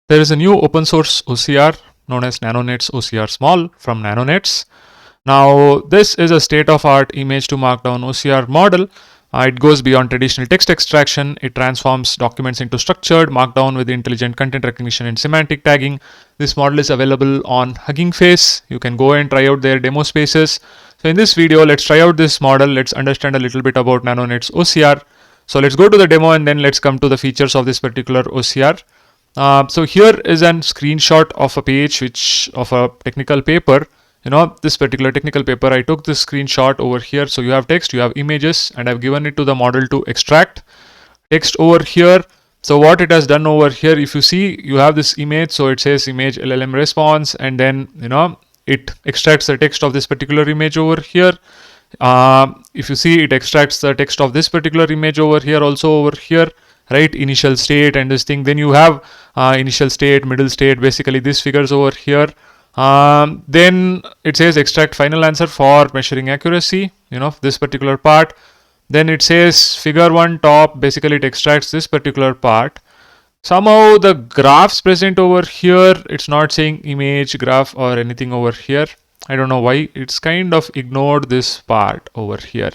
There is a new open source OCR known as Nanonets OCR Small from Nanonets. Now, this is a state-of-art image to markdown OCR model. It goes beyond traditional text extraction. It transforms documents into structured markdown with intelligent content recognition and semantic tagging. This model is available on Hugging Face. You can go and try out their demo spaces. So in this video, let's try out this model. Let's understand a little bit about Nanonets OCR. So let's go to the demo and then let's come to the features of this particular OCR. So here is a screenshot of a page of a technical paper. This particular technical paper, I took this screenshot over here. So you have text, you have images, and I've given it to the model to extract text over here. So what it has done over here, if you see, you have this image. So it says image LLM response, and then it extracts the text of this particular image over here. If you see, it extracts the text of this particular image over here, also over here, right? Initial state and this thing. Then you have initial state, middle state, basically these figures over here. Then it says extract final answer for measuring accuracy, this particular part. Then it says figure 1 top, basically it extracts this particular part. Somehow the graphs present over here, it's not saying image graph or anything over here. I don't know why it's kind of ignored this part over here.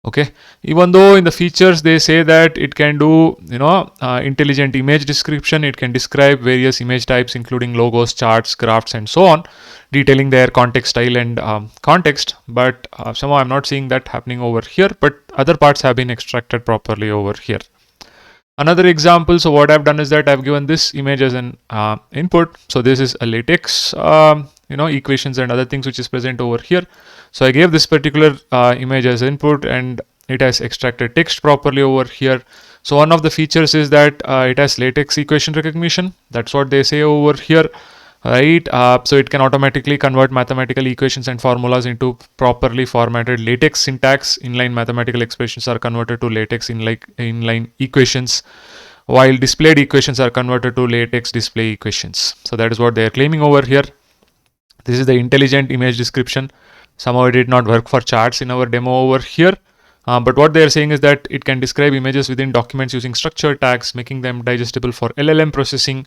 Okay, even though in the features they say that it can do intelligent image description, it can describe various image types including logos, charts, graphs, and so on, detailing their context, style, and context. But somehow I'm not seeing that happening over here, but other parts have been extracted properly over here. Another example, so what I've done is that I've given this image as an input. So this is a latex equations and other things which is present over here. So I gave this particular image as input, and it has extracted text properly over here. So one of the features is that it has latex equation recognition. That's what they say over here, right? So it can automatically convert mathematical equations and formulas into properly formatted latex syntax. Inline mathematical expressions are converted to latex inline equations, while displayed equations are converted to latex display equations. So that is what they are claiming over here. This is the intelligent image description. Somehow it did not work for charts in our demo over here. But what they are saying is that it can describe images within documents using structured tags, making them digestible for LLM processing.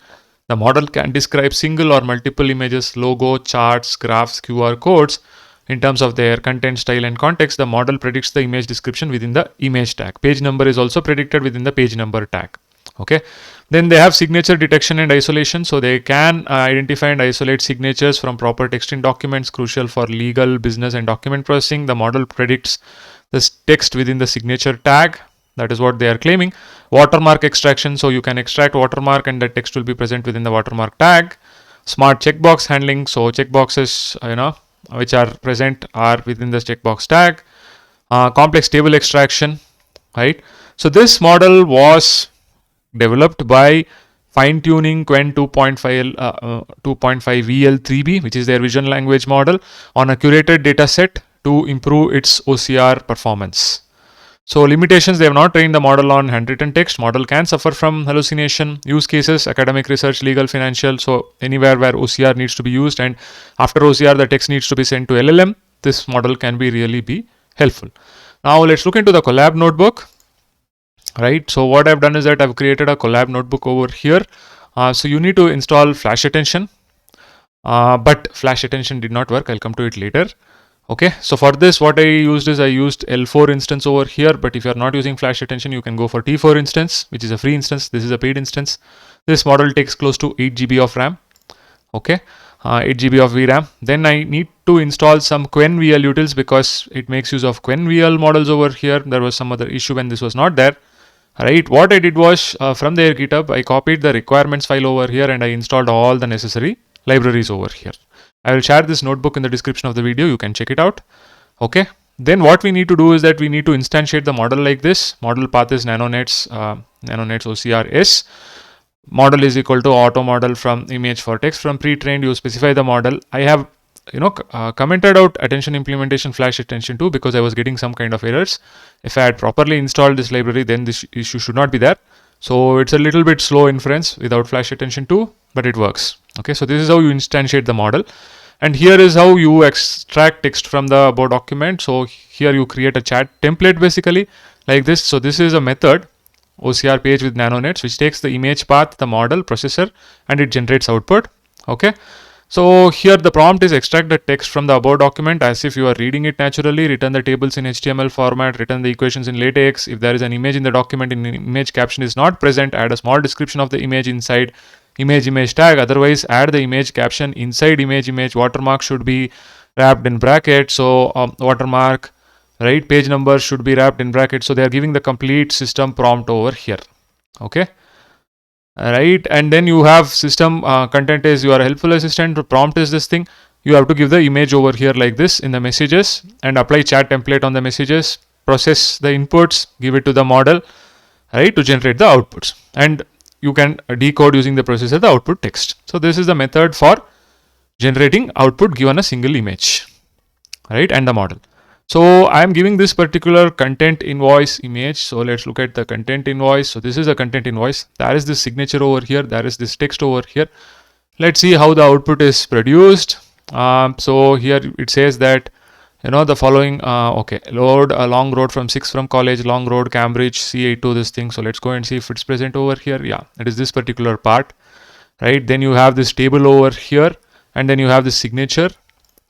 The model can describe single or multiple images, logo, charts, graphs, QR codes. In terms of their content, style, and context, the model predicts the image description within the image tag. Page number is also predicted within the page number tag. Okay, then they have signature detection and isolation, so they can identify and isolate signatures from proper text in documents, crucial for legal, business, and document processing. The model predicts this text within the signature tag. That is what they are claiming. Watermark extraction, so you can extract watermark and the text will be present within the watermark tag. Smart checkbox handling, so checkboxes which are present are within the checkbox tag. Complex table extraction, right? So this model was developed by fine-tuning Qwen 2.5 VL3B, which is their vision language model, on a curated data set to improve its OCR performance. So limitations, they have not trained the model on handwritten text. Model can suffer from hallucination. Use cases, academic research, legal, financial. So anywhere where OCR needs to be used, and after OCR the text needs to be sent to LLM, this model can really be helpful. Now let's look into the Colab notebook. Right, so what I've done is that I've created a Colab notebook over here. So you need to install Flash Attention, but Flash Attention did not work. I'll come to it later. Okay, so for this, what I used is I used L4 instance over here, but if you're not using Flash Attention, you can go for T4 instance, which is a free instance. This is a paid instance. This model takes close to 8 GB of RAM. Okay, 8 GB of VRAM. Then I need to install some Qwen VL utils because it makes use of Qwen VL models over here. There was some other issue when this was not there. Right, what I did was from their GitHub, I copied the requirements file over here and I installed all the necessary libraries over here. I will share this notebook in the description of the video. You can check it out. Okay, then what we need to do is that we need to instantiate the model like this. Model path is Nanonets OCR-s. Model is equal to auto model from image for text. From pre-trained, you specify the model. I have commented out attention implementation Flash Attention 2 because I was getting some kind of errors. If I had properly installed this library, then this issue should not be there. So it's a little bit slow inference without Flash Attention 2, but it works. Okay, so this is how you instantiate the model. And here is how you extract text from the above document. So here you create a chat template basically like this. So this is a method OCR page with Nanonets, which takes the image path, the model, processor, and it generates output. Okay. So here the prompt is extract the text from the above document as if you are reading it naturally, return the tables in HTML format, return the equations in LaTeX. If there is an image in the document and an image caption is not present, add a small description of the image inside image tag. Otherwise, add the image caption inside image. Watermark should be wrapped in brackets. So watermark, right, page number should be wrapped in brackets. So they are giving the complete system prompt over here. Okay. Right, and then you have system content is your helpful assistant, prompt is this thing. You have to give the image over here like this in the messages and apply chat template on the messages, process the inputs, give it to the model, right, to generate the outputs, and you can decode using the processor the output text. So this is the method for generating output given a single image, right, and the model. So I am giving this particular content invoice image. So let's look at the content invoice. So this is a content invoice. There is this signature over here. There is this text over here. Let's see how the output is produced. So here it says that, the following, okay, load a long road from 6 from college, long road, Cambridge, C82, this thing. So let's go and see if it's present over here. Yeah, it is this particular part, right? Then you have this table over here, and then you have this signature.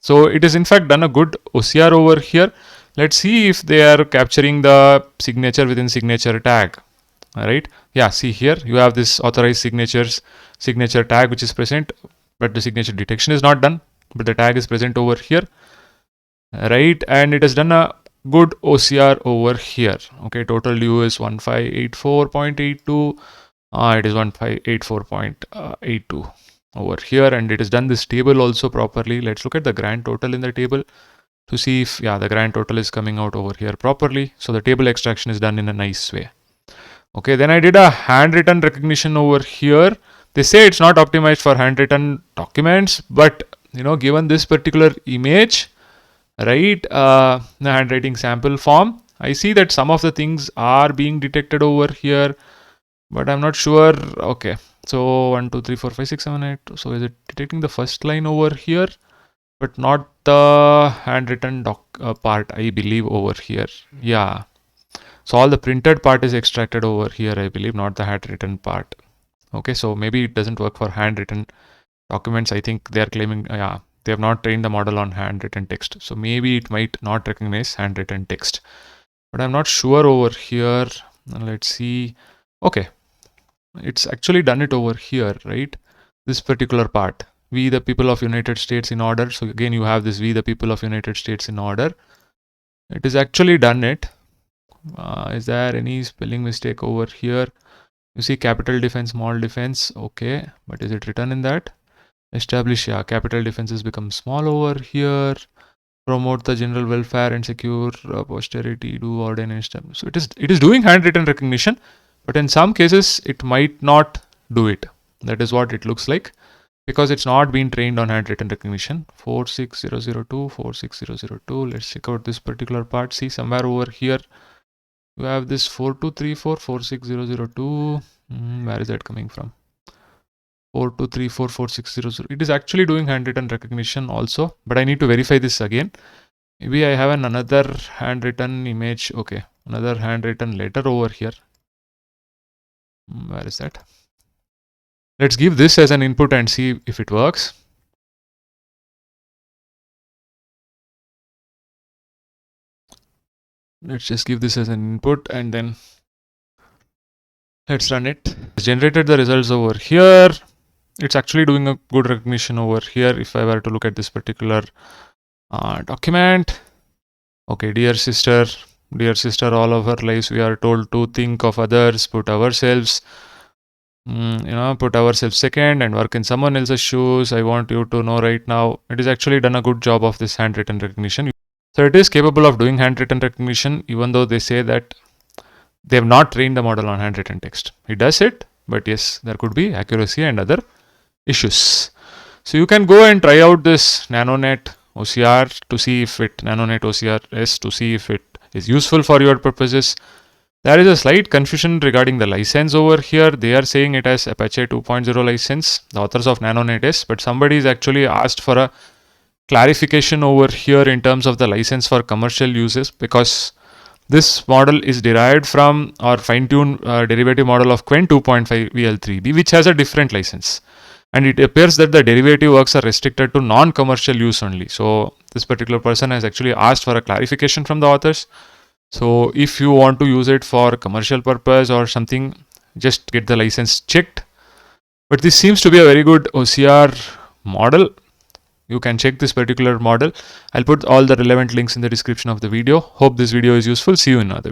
So it is in fact done a good OCR over here. Let's see if they are capturing the signature within signature tag. All right. Yeah, see here you have this authorized signature tag which is present, but the signature detection is not done, but the tag is present over here. Right, and it has done a good OCR over here. Okay, total due is 1584.82. It is 1584.82. over here, and it has done this table also properly. Let's look at the grand total in the table to see if the grand total is coming out over here properly. So the table extraction is done in a nice way. Okay, then I did a handwritten recognition over here. They say it's not optimized for handwritten documents, but given this particular image, right, the handwriting sample form, I see that some of the things are being detected over here, but I'm not sure. Okay, so 1 2 3 4 5 6 7 8. So is it detecting the first line over here, but not the handwritten part, I believe, over here. Yeah, so all the printed part is extracted over here, I believe, not the handwritten part. Okay, so maybe it doesn't work for handwritten documents. I think they are claiming they have not trained the model on handwritten text, so maybe it might not recognize handwritten text, but I'm not sure over here. Let's see. Okay, it's actually done it over here, right? This particular part, we the people of United States in order. So again you have this we the people of United States in order. It is actually done it. Is there any spelling mistake over here? You see capital defense, small defense. Okay, but is it written in that? Establish, capital defenses become small over here. Promote the general welfare and secure posterity, do ordinance. So it is doing handwritten recognition, but in some cases it might not do it. That is what it looks like, because it's not been trained on handwritten recognition. 46002, 46002. Let's check out this particular part. See, somewhere over here you have this 4234, 46002. Where is that coming from? 4234, 4600. It is actually doing handwritten recognition also, but I need to verify this again. Maybe I have another handwritten image. Okay, another handwritten letter over here. Where is that? Let's give this as an input and see if it works. Let's just give this as an input and then let's run it. It's generated the results over here. It's actually doing a good recognition over here. If I were to look at this particular document. Okay, dear sister, all of our lives we are told to think of others, put ourselves, put ourselves second and work in someone else's shoes. I want you to know right now, it is actually done a good job of this handwritten recognition. So it is capable of doing handwritten recognition, even though they say that they have not trained the model on handwritten text. It does it, but yes, there could be accuracy and other issues. So you can go and try out this Nanonet OCR to see if it, Nanonet-OCR-s, to see if it is useful for your purposes. There is a slight confusion regarding the license over here. They are saying it has Apache 2.0 license, the authors of Nanonet, but somebody is actually asked for a clarification over here in terms of the license for commercial uses, because This model is derived from or fine-tuned derivative model of Qwen 2.5 VL3B, which has a different license. And it appears that the derivative works are restricted to non-commercial use only. So this particular person has actually asked for a clarification from the authors. So if you want to use it for commercial purpose or something, just get the license checked. But this seems to be a very good OCR model. You can check this particular model. I'll put all the relevant links in the description of the video. Hope this video is useful. See you in another video.